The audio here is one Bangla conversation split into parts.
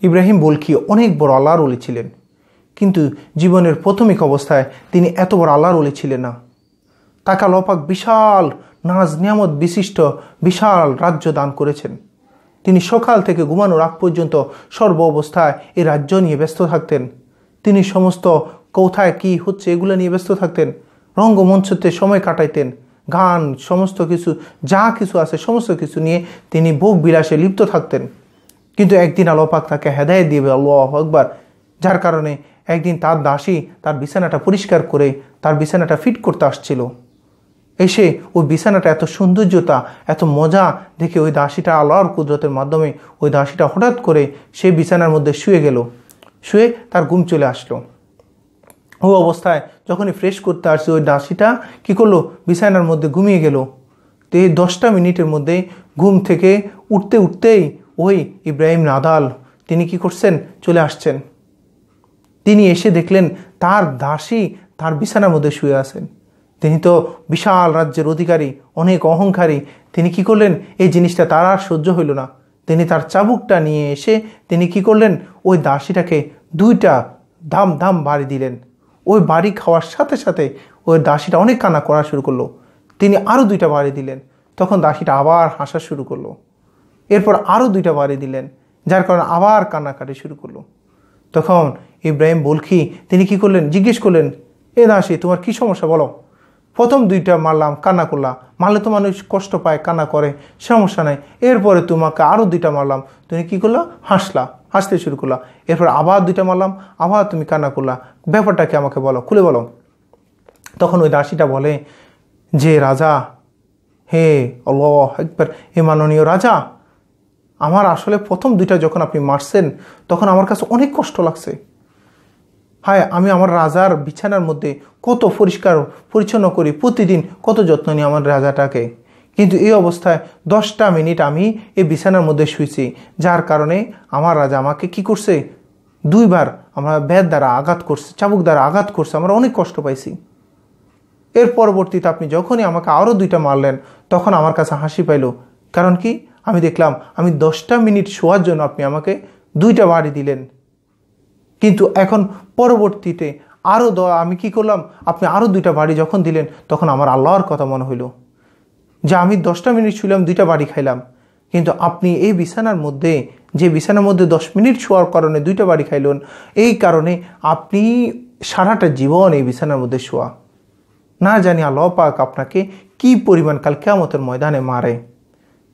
ইব্রাহিম বলখি অনেক বড় আল্লাহর ওলি ছিলেন, কিন্তু জীবনের প্রাথমিক অবস্থায় তিনি এত বড় আল্লাহর ওলি ছিলেন না। তাকে আল্লাহ পাক বিশাল নাজ নিয়ামত বিশিষ্ট বিশাল রাজ্য দান করেছেন। তিনি সকাল থেকে ঘুমানোর আগ পর্যন্ত সর্ব অবস্থায় এই রাজ্য নিয়ে ব্যস্ত থাকতেন। তিনি সমস্ত কোথায় কি হচ্ছে এগুলো নিয়ে ব্যস্ত থাকতেন। রঙ্গমঞ্চতে সময় কাটাইতেন, গান সমস্ত কিছু যা কিছু আছে সমস্ত কিছু নিয়ে তিনি ভোগ বিলাসে লিপ্ত থাকতেন। কিন্তু একদিন আল্লাহ পাক তাকে হেদায়েত দিবে, আল্লাহু আকবার, যার কারণে একদিন তার দাসী তার বিছানাটা পরিষ্কার করে তার বিছানাটা ফিট করতে আসছিল। এসে ওই বিছানাটা এত সৌন্দর্যতা এত মজা দেখে ওই দাসীটা আল্লাহর কুদরতের মাধ্যমে ওই দাসীটা হঠাৎ করে সেই বিছানার মধ্যে শুয়ে গেল। শুয়ে তার ঘুম চলে আসলো। ওই অবস্থায় যখনই ফ্রেশ করতে আসছে ওই দাসীটা কী করলো, বিছানার মধ্যে ঘুমিয়ে গেল। তো এই 10টা মিনিটের মধ্যে ঘুম থেকে উঠতে উঠতেই ওই ইব্রাহিম নাদাল তিনি কি করছেন, চলে আসছেন। তিনি এসে দেখলেন তার দাসী তার বিছানার মধ্যে শুয়ে আছেন। তিনি তো বিশাল রাজ্যের অধিকারী, অনেক অহংকারী। তিনি কি করলেন, এই জিনিসটা তার আর সহ্য হইল না। তিনি তার চাবুকটা নিয়ে এসে তিনি কি করলেন, ওই দাসীটাকে 2টা দাম দাম বাড়ি দিলেন। ওই বাড়ি খাওয়ার সাথে সাথে ওই দাসীটা অনেক কান্না করা শুরু করলো। তিনি আরও 2টা বাড়ি দিলেন, তখন দাসীটা আবার হাসা শুরু করলো। এরপর আরও 2টা বাড়ি দিলেন, যার কারণে আবার কান্নাকাটি শুরু করলো। তখন ইব্রাহিম বলখি তিনি কি করলেন, জিজ্ঞেস করলেন, এ দাসী তোমার কি সমস্যা বলো। প্রথম 2টা মারলাম, কান্না করলাম, মারলে তো মানুষ কষ্ট পায়, কান্না করে, সমস্যা নাই। এরপরে তোমাকে আরও 2টা মারলাম, তুমি কি করলা, হাসলা, হাসতে শুরু করলা। এরপর আবার 2টা মারলাম, আবার তুমি কান্না করলা, ব্যাপারটা কি আমাকে বলো, খুলে বলো। তখন ওই দাসীটা বলে যে, রাজা, হে আল্লাহু আকবার, হে মাননীয় রাজা, আমার আসলে প্রথম 2টা যখন আপনি মারছেন তখন আমার কাছে অনেক কষ্ট লাগছে। হায়, আমি আমার রাজার বিছানার মধ্যে কত পরিষ্কার পরিচ্ছন্ন করি, প্রতিদিন কত যত্ন নিই আমার রাজাটাকে, কিন্তু এই অবস্থায় 10টা মিনিট আমি এই বিছানার মধ্যে শুয়েছি, যার কারণে আমার রাজা আমাকে কি করছে, 2বার আমার বেত দ্বারা আঘাত করছে, চাবুক দ্বারা আঘাত করছে, আমরা অনেক কষ্ট পাইছি। এর পরবর্তীতে আপনি যখনই আমাকে আরও 2টা মারলেন তখন আমার কাছে হাসি পাইল। কারণ কি, আমি দেখলাম আমি 10টা মিনিট শোয়ার জন্য আপনি আমাকে 2টা বাড়ি দিলেন, কিন্তু এখন পরবর্তীতে আরও আমি কি করলাম, আপনি আরও 2টা বাড়ি যখন দিলেন তখন আমার আল্লাহর কথা মনে হইল যে আমি 10টা মিনিট শুইলাম, 2টা বাড়ি খাইলাম, কিন্তু আপনি এই বিছানার মধ্যে যে বিছানার মধ্যে 10 মিনিট শোয়ার কারণে 2টা বাড়ি খাইলেন, এই কারণে আপনি সারাটা জীবন এই বিছানার মধ্যে শোয়া। না জানি আল্লাহ পাক আপনাকে কি পরিমাণ কাল কিয়ামতের ময়দানে মারে।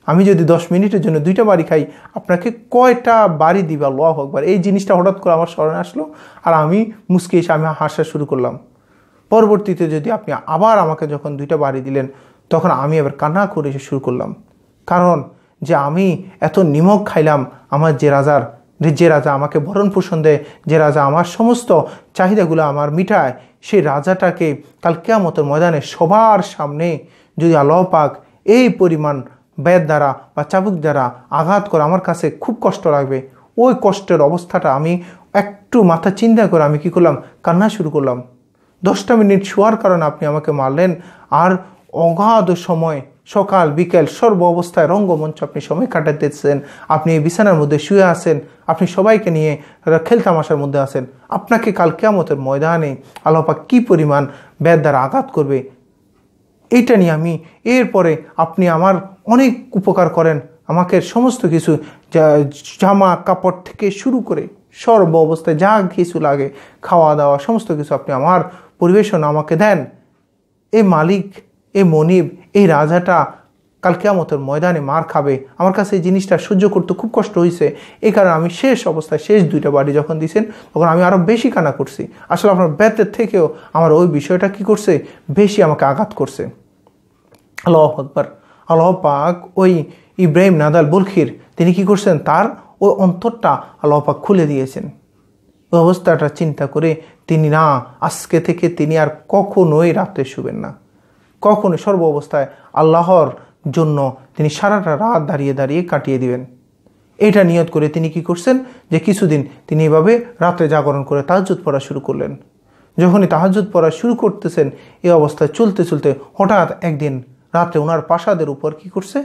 আমি যদি 10 মিনিটের জন্য 2টা বাড়ি খাই, আপনাকে কয়টা বাড়ি দিবে আল্লাহু আকবার। এই জিনিসটা হঠাৎ করে আমার স্মরণে আসলো, আর আমি মুচকে এসে আমি হাসা শুরু করলাম। পরবর্তীতে যদি আপনি আবার আমাকে যখন 2টা বাড়ি দিলেন তখন আমি আবার কান্না করে এসে শুরু করলাম, কারণ যে আমি এত নিমক খাইলাম আমার যে রাজা আমাকে ভরণ পোষণ দেয়, যে রাজা আমার সমস্ত চাহিদাগুলো আমার মিটায়, সেই রাজাটাকে কাল কিয়ামতের ময়দানে সবার সামনে যদি আল্লাহ পাক এই পরিমাণ বেত দ্বারা বা চাবুক দ্বারা আঘাত করে, আমার কাছে খুব কষ্ট লাগবে। ওই কষ্টের অবস্থাটা আমি একটু মাথা চিন্তা করে আমি কি করলাম, কান্না শুরু করলাম। 10টা মিনিট শোয়ার কারণে আপনি আমাকে মারলেন, আর অগাধ সময় সকাল বিকেল সর্ব অবস্থায় রঙ্গমঞ্চ আপনি সময় কাটাতেছেন, আপনি এই বিছানার মধ্যে শুয়ে আছেন, আপনি সবাইকে নিয়ে খেলতামাশার মধ্যে আছেন। আপনাকে কাল কিয়ামতের ময়দানে আল্লাহ পাক কী পরিমাণ বেত দ্বারা আঘাত করবে, এইটা নিয়ে আমি এরপরে আপনি আমার অনেক উপকার করেন, আমাকে সমস্ত কিছু জামা কাপড় থেকে শুরু করে সর্ব অবস্থায় যা কিছু লাগে খাওয়া দাওয়া সমস্ত কিছু আপনি আমার পরিবেশন আমাকে দেন। এই মালিক, এই মনিব, এই রাজাটা কাল কিয়ামতের ময়দানে মার খাবে। আমার কাছে এই জিনিসটা সহ্য করতে খুব কষ্ট হয়েছে, এই কারণে আমি শেষ অবস্থায় শেষ 2টা বাড়ি যখন দিয়েছেন তখন আমি আরও বেশি কান্না করছি। আসলে আপনার বেতের থেকেও আমার ওই বিষয়টা কি করছে, বেশি আমাকে আঘাত করছে। আল্লাহু আকবার। আল্লাহ পাক ওই ইব্রাহিম নাদাল বলখির তিনি কি করছেন, তার ওই অন্তরটা আল্লাহ পাক খুলে দিয়েছেন। ওই অবস্থাটা চিন্তা করে তিনি না, আজকে থেকে তিনি আর কখনোই রাতে শুবেন না, কখনোই সর্ব অবস্থায় আল্লাহর জন্য তিনি সারাটা রাত দাঁড়িয়ে দাঁড়িয়ে কাটিয়ে দিবেন। এটা নিয়ত করে তিনি কি করছেন, যে কিছুদিন তিনি এভাবে রাতে জাগরণ করে তাহাজ্জুদ পড়া শুরু করলেন। যখনই তাহাজ্জুদ পড়া শুরু করতেছেন এই অবস্থায় চলতে চলতে হঠাৎ একদিন রাতে ওনার প্রাসাদের উপর কি করছে,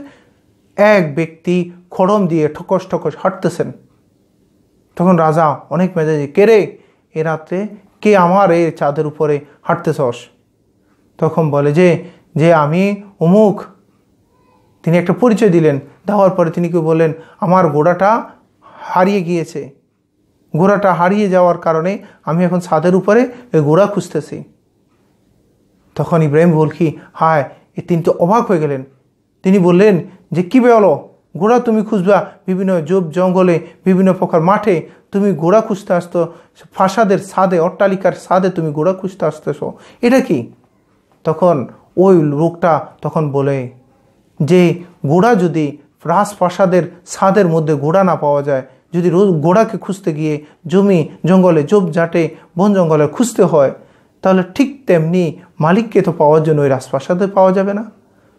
এক ব্যক্তি খড়ম দিয়ে ঠকস ঠকস হাঁটতেছেন। তখন রাজা অনেক মেজাজে, কে রে এ রাত্রে, কে আমার এই চাঁদের উপরে হাঁটতেছস? তখন বলে যে যে আমি অমুক। তিনি একটা পরিচয় দিলেন, দেওয়ার পরে তিনি কি বললেন, আমার ঘোড়াটা হারিয়ে গিয়েছে, ঘোড়াটা হারিয়ে যাওয়ার কারণে আমি এখন ছাদের উপরে ওই ঘোড়া খুঁজতেছি। তখন ইব্রাহিম বলকি হায়, তিনি তো অবাক হয়ে গেলেন। তিনি বললেন যে কী বলো, ঘোড়া তুমি খুঁজবা বিভিন্ন জঙ্গলে, বিভিন্ন প্রকার মাঠে তুমি ঘোড়া খুঁজতে আসতো, প্রাসাদের ছাদে, অট্টালিকার ছাদে তুমি ঘোড়া খুঁজতে আসতেছো, এটা কি? তখন ওই লোকটা তখন বলে যে ঘোড়া যদি রাজপ্রাসাদের ছাদের মধ্যে ঘোড়া না পাওয়া যায়, যদি ঘোড়াকে খুঁজতে গিয়ে জমি জঙ্গলে, ঝোপঝাটে, বন জঙ্গলে খুঁজতে হয়, তাহলে ঠিক তেমনি মালিককে তো পাওয়ার জন্য ওই রাজপ্রাসাদে পাওয়া যাবে না।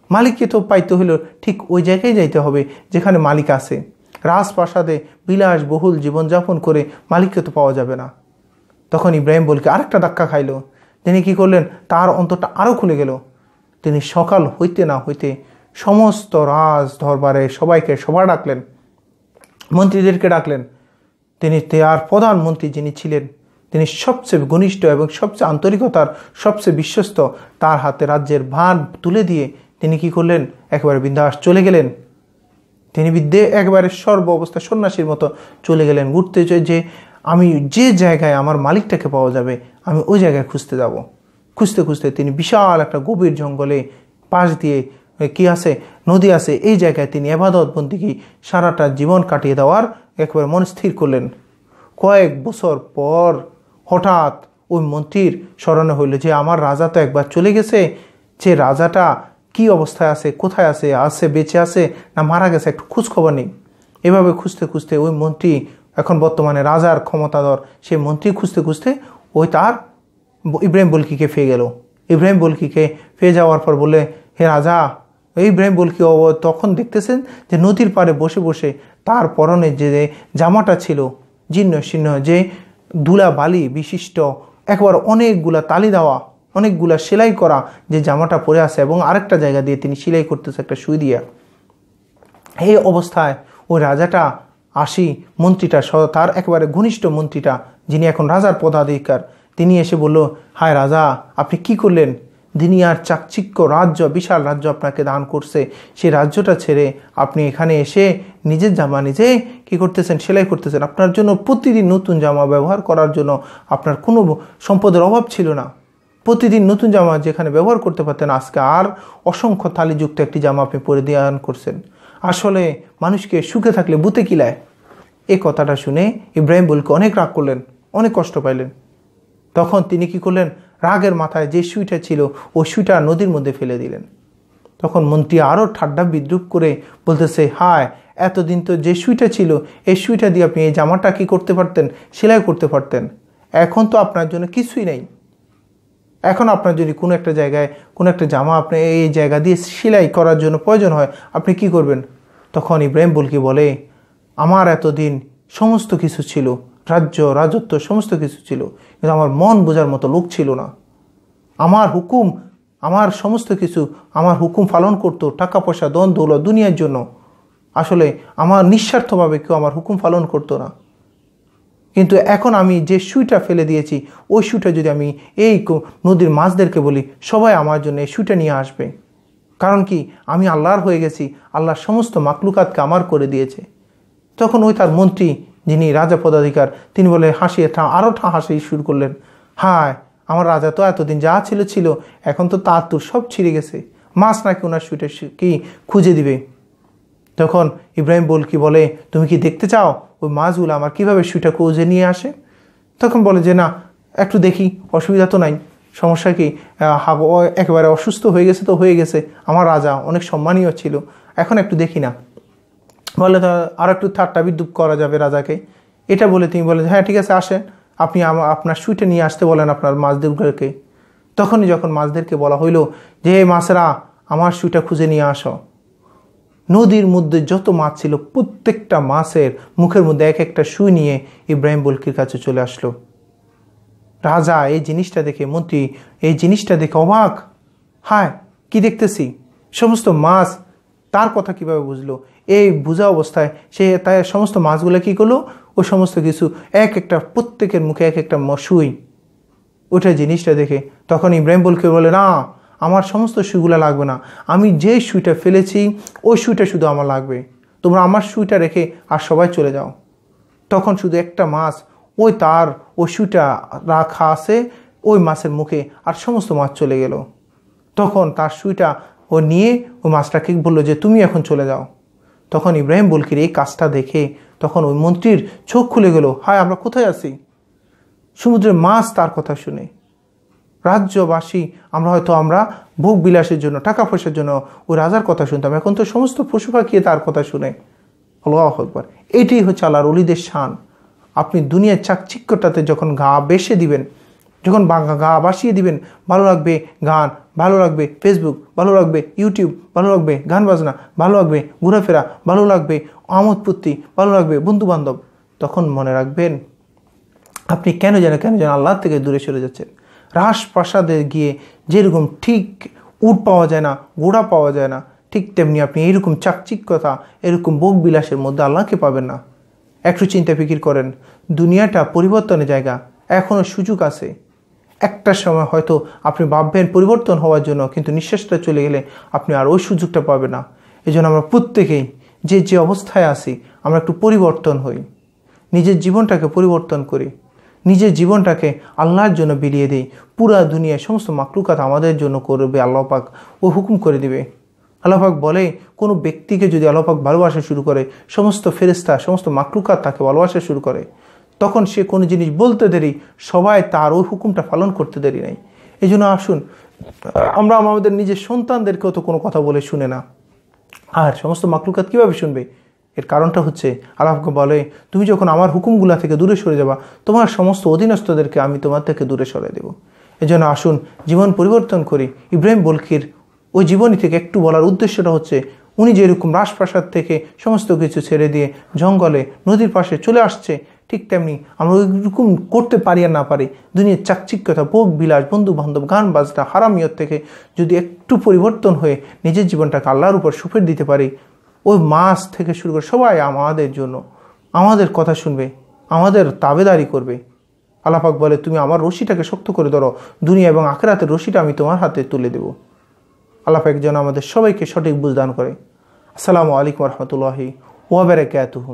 মালিককে তো পাইতে হলেও ঠিক ওই জায়গায় যাইতে হবে যেখানে মালিক আছে। রাজপ্রাসাদে বিলাসবহুল জীবনযাপন করে মালিককে তো পাওয়া যাবে না। তখন ইব্রাহিম বলকে আরেকটা ধাক্কা খাইল। তিনি কি করলেন, তার অন্তরটা আরও খুলে গেল। তিনি সকাল হইতে না হইতে সমস্ত রাজ দরবারে সবাইকে সভা ডাকলেন, মন্ত্রীদেরকে ডাকলেন। তিনি তার প্রধানমন্ত্রী যিনি ছিলেন, তিনি সবচেয়ে ঘনিষ্ঠ এবং সবচেয়ে আন্তরিকতার, সবচেয়ে বিশ্বস্ত, তার হাতে রাজ্যের ভার তুলে দিয়ে তিনি কি করলেন, একেবারে বিন্দাস চলে গেলেন। তিনি একেবারে সর্ব অবস্থা সন্ন্যাসীর মতো চলে গেলেন, ঘুরতে চাই যে আমি যে জায়গায় আমার মালিকটাকে পাওয়া যাবে আমি ওই জায়গায় খুঁজতে যাব। খুঁজতে খুঁজতে তিনি বিশাল একটা গভীর জঙ্গলে পাশ দিয়ে কি আছে, নদী আছে, এই জায়গায় তিনি ইবাদত বন্দেগী সারাটা জীবন কাটিয়ে দেওয়ার একেবারে মন স্থির করলেন। কয়েক বছর পর হঠাৎ ওই মন্ত্রীর স্মরণে হইল যে আমার রাজা তো একবার চলে গেছে, যে রাজাটা কি অবস্থায় আছে, কোথায় আছে, বেঁচে আছে না মারা গেছে, একটু খোঁজখবর নেই। এভাবে খুঁজতে খুঁজতে ওই মন্ত্রী, এখন বর্তমানে রাজার ক্ষমতাধর সেই মন্ত্রী খুঁজতে খুঁজতে ওই তার ইব্রাহিম বলকিকে পেয়ে গেল। ইব্রাহিম বলকিকে পেয়ে যাওয়ার পর বলে, হে রাজা। ইব্রাহিম বলকি তখন দেখতেছেন যে নদীর পাড়ে বসে বসে তার পরনে যে জামাটা ছিল জীর্ণ শীর্ণ, যে ধুলা বালি বিশিষ্ট, একবার অনেকগুলা তালি দেওয়া, অনেকগুলা সেলাই করা যে জামাটা পরে আছে, এবং আরেকটা জায়গা দিয়ে তিনি সেলাই করতেছে একটা সুই দিয়া। এই অবস্থায় ওই রাজাটা মন্ত্রীটা, তার একেবারে ঘনিষ্ঠ মন্ত্রীটা, যিনি এখন রাজার পদাধিকার, তিনি এসে বলল, হায় রাজা, আপনি কি করলেন? দুনিয়ার চাকচিক্য রাজ্য, বিশাল রাজ্য আপনাকে দান করছে, সেই রাজ্যটা ছেড়ে আপনি এখানে এসে নিজের জামা নিজে কি করতেছেন, সেলাই করতেছেন। আপনার জন্য প্রতিদিন নতুন জামা ব্যবহার করার জন্য আপনার কোনো সম্পদের অভাব ছিল না। প্রতিদিন নতুন জামা যেখানে ব্যবহার করতে পারতেন, আজকে আর অসংখ্য তালিযুক্ত একটি জামা আপনি পরে দান করছেন। আসলে মানুষকে সুখে থাকলে বুতে কিলায়। এই কথাটা শুনে ইব্রাহিম বলকে অনেক রাগ করলেন, অনেক কষ্ট পাইলেন। তখন তিনি কি করলেন, রাগের মাথায় যে সুইটা ছিল ওই সুইটা নদীর মধ্যে ফেলে দিলেন। তখন মন্ত্রী আরও ঠাড্ডা বিদ্রুপ করে বলতেছে, হায়, এতদিন তো যে সুইটা ছিল এই সুইটা দিয়ে আপনি এই জামাটা কি করতে পারতেন, সেলাই করতে পারতেন। এখন তো আপনার জন্য কিছুই নেই। এখন আপনার যদি কোনো একটা জায়গায় কোনো একটা জামা আপনি এই জায়গা দিয়ে সেলাই করার জন্য প্রয়োজন হয়, আপনি কি করবেন? তখন ইব্রাহিম বলকি বলে, আমার এতদিন সমস্ত কিছু ছিল, রাজত্ব সমস্ত কিছু ছিল, কিন্তু আমার মন বোঝার মতো লোক ছিল না। আমার সমস্ত কিছু আমার হুকুম পালন করতো, টাকা পয়সা, ধন দৌলত, দুনিয়ার জন্য। আসলে আমার নিঃস্বার্থভাবে কেউ আমার হুকুম পালন করতো না। কিন্তু এখন আমি যে সুইটা ফেলে দিয়েছি, ওই সুইটা যদি আমি এই নদীর মাছদেরকে বলি, সবাই আমার জন্য এই সুইটা নিয়ে আসবে। কারণ কি, আমি আল্লাহর হয়ে গেছি, আল্লাহর সমস্ত মাকলুকাতকে আমার করে দিয়েছে। তখন ওই তার মন্ত্রী, যিনি রাজা পদাধিকার, তিনি বলে হাসিয়ে আরও হাসি শুরু করলেন, হায়, আমার রাজা তো এতদিন যা ছিল, এখন তো তার তোর সব ছিঁড়ে গেছে, মাছ নাকি ওনার সুইটা কি খুঁজে দিবে। তখন ইব্রাহিম বলকি বলে, তুমি কি দেখতে চাও ওই মাছগুলো আমার কীভাবে সুইটা খুঁজে নিয়ে আসে? তখন বলে যে না, একটু দেখি, অসুবিধা তো নাই, সমস্যা কি, একেবারে অসুস্থ হয়ে গেছে তো হয়ে গেছে, আমার রাজা অনেক সম্মানীয় ছিল, এখন একটু দেখি না। বলে আর একটু ঠাট্টা বিদ্রুপ করা যাবে রাজাকে, এটা বলে তিনি বলে, হ্যাঁ ঠিক আছে, আসেন, আপনি আপনার সুইটা নিয়ে আসতে বলেন আপনার মাছদেরকে। তখনই যখন মাছদেরকে বলা হইল যে মাছেরা আমার সুইটা খুঁজে নিয়ে আসো, নদীর মধ্যে যত মাছ ছিল প্রত্যেকটা মাছের মুখের মধ্যে এক একটা সুই নিয়ে ইব্রাহিম বলকির কাছে চলে আসলো। রাজা এই জিনিসটা দেখে, মন্ত্রী এই জিনিসটা দেখে অবাক, হায়, কি দেখতেছি, সমস্ত মাছ তার কথা কিভাবে বুঝলো? এই বোঝা অবস্থায় সে তাই সমস্ত মাছগুলো কি করলো, ওই সমস্ত কিছু এক একটা প্রত্যেকের মুখে এক একটা সুই। ওইটা জিনিসটা দেখে তখন ইব্রাহিম বলকে বলে, না আমার সমস্ত সুইগুলো লাগবে না, আমি যে সুইটা ফেলেছি ওই সুইটা শুধু আমার লাগবে, তোমরা আমার সুইটা রেখে আর সবাই চলে যাও। তখন শুধু একটা মাছ ওই সুইটা রাখা আছে ওই মাছের মুখে, আর সমস্ত মাছ চলে গেল। তখন তার সুইটা ও নিয়ে ওই মাছটাকে বললো যে তুমি এখন চলে যাও। তখন ইব্রাহিম বলকির এই কাজটা দেখে তখন ওই মন্ত্রীর চোখ খুলে গেল, হায় আমরা কোথায় আছি? সমুদ্রের মাছ তার কথা শুনে রাজ্যবাসী, আমরা ভোগ বিলাসের জন্য টাকা পয়সার জন্য ওই রাজার কথা শুনতাম, এখন তো সমস্ত পশু পাখি তার কথা শুনে। আল্লাহু আকবার। এটাই হচ্ছে আল্লাহর ওলিদের শান। আপনি দুনিয়ার চাকচিক্যটাতে যখন গা বেসে দিবেন, যখন গা বাসিয়ে দিবেন, ভালো লাগবে গান, ভালো লাগবে ফেসবুক, ভালো লাগবে ইউটিউব, ভালো লাগবে গান বাজনা, ভালো লাগবে ঘোরাফেরা, ভালো লাগবে আমোদ ফুর্তি, ভালো লাগবে বন্ধু বান্ধব, তখন মনে রাখবেন আপনি কেন যেন আল্লাহ থেকে দূরে সরে যাচ্ছেন। রাজপ্রাসাদে গিয়ে যেরকম ঠিক উট পাওয়া যায় না, ঘোড়া পাওয়া যায় না, ঠিক তেমনি আপনি এইরকম চাকচিক্যতা, এরকম ভোগ বিলাসের মধ্যে আল্লাহকে পাবেন না। একটু চিন্তা ফিকির করেন, দুনিয়াটা পরিবর্তনের জায়গা, এখনও সুযোগ আছে। একটা সময় হয়তো আপনি ভাববেন পরিবর্তন হওয়ার জন্য, কিন্তু নিঃশ্বাসটা চলে গেলে আপনি আর ওই সুযোগটা পাবেন না। এই জন্য আমরা প্রত্যেকেই যে অবস্থায় আছি আমরা একটু পরিবর্তন হই, নিজের জীবনটাকে পরিবর্তন করি, নিজের জীবনটাকে আল্লাহর জন্য বিলিয়ে দিই। পুরা দুনিয়ায় সমস্ত মাকলুকাত আমাদের জন্য করবে, আল্লাহ পাক ও হুকুম করে দিবে। আল্লাহ পাক বলে, কোনো ব্যক্তিকে যদি আল্লাহ পাক ভালোবাসা শুরু করে, সমস্ত ফেরেশতা সমস্ত মাকলুকাত তাকে ভালোবাসা শুরু করে, তখন সে কোনো জিনিস বলতে দেরি, সবাই তার ওই হুকুমটা পালন করতে দেরি নাই। এই জন্য আসুন, আমরা আমাদের নিজের সন্তানদেরকেও তো কোনো কথা বলে শুনে না, আর সমস্ত মাকলুকাত কীভাবে শুনবে? এর কারণটা হচ্ছে আল্লাহকে বলে, তুমি যখন আমার হুকুমগুলা থেকে দূরে সরে যাবা, তোমার সমস্ত অধীনস্থদেরকে আমি তোমার থেকে দূরে সরে দেব। এই জন্য আসুন জীবন পরিবর্তন করি। ইব্রাহিম বলকির ওই জীবনী থেকে একটু বলার উদ্দেশ্যটা হচ্ছে, উনি যেরকম রাজপ্রাসাদ থেকে সমস্ত কিছু ছেড়ে দিয়ে জঙ্গলে নদীর পাশে চলে আসছে, ঠিক তেমনি আমরা ওইরকম করতে পারি আর না পারি, দুনিয়ার চাকচিক্যতা, ভোগ বিলাস, বন্ধু বান্ধব, গান বাজনা, হারামিয়ত থেকে যদি একটু পরিবর্তন হয়ে নিজের জীবনটাকে আল্লাহর উপর সুফের দিতে পারি, ওই মাছ থেকে শুরু করে সবাই আমাদের জন্য আমাদের কথা শুনবে, আমাদের তাবেদারি করবে। আল্লাহ পাক বলে, তুমি আমার রশিটাকে শক্ত করে ধরো, দুনিয়া এবং আখিরাতের রশিটা আমি তোমার হাতে তুলে দেব। আল্লাহ পাক যেন আমাদের সবাইকে সঠিক বুঝ দান করে। আসসালামু আলাইকুম ওয়া রাহমাতুল্লাহি ওয়া বারাকাতুহু।